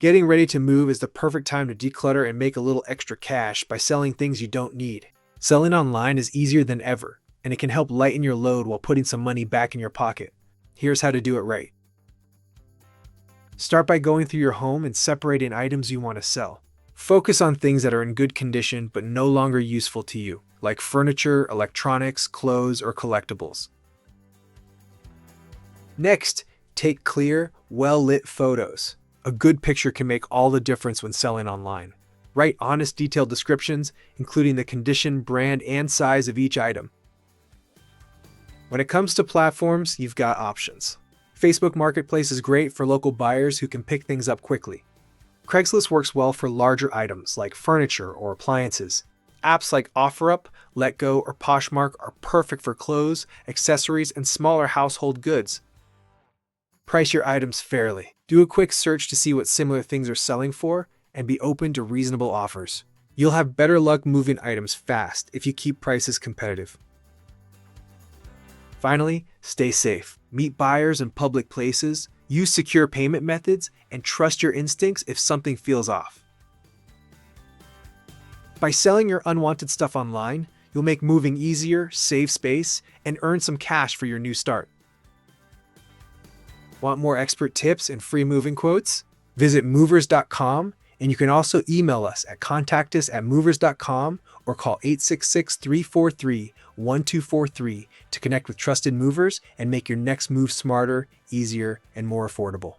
Getting ready to move is the perfect time to declutter and make a little extra cash by selling things you don't need. Selling online is easier than ever, and it can help lighten your load while putting some money back in your pocket. Here's how to do it right. Start by going through your home and separating items you want to sell. Focus on things that are in good condition but no longer useful to you, like furniture, electronics, clothes, or collectibles. Next, take clear, well-lit photos. A good picture can make all the difference when selling online. Write honest, detailed descriptions, including the condition, brand, and size of each item. When it comes to platforms, you've got options. Facebook Marketplace is great for local buyers who can pick things up quickly. Craigslist works well for larger items like furniture or appliances. Apps like OfferUp, LetGo, or Poshmark are perfect for clothes, accessories, and smaller household goods. Price your items fairly. Do a quick search to see what similar things are selling for, and be open to reasonable offers. You'll have better luck moving items fast if you keep prices competitive. Finally, stay safe. Meet buyers in public places, use secure payment methods, and trust your instincts if something feels off. By selling your unwanted stuff online, you'll make moving easier, save space, and earn some cash for your new start. Want more expert tips and free moving quotes? Visit movers.com, and you can also email us at contactus@movers.com or call 866-343-1243 to connect with trusted movers and make your next move smarter, easier, and more affordable.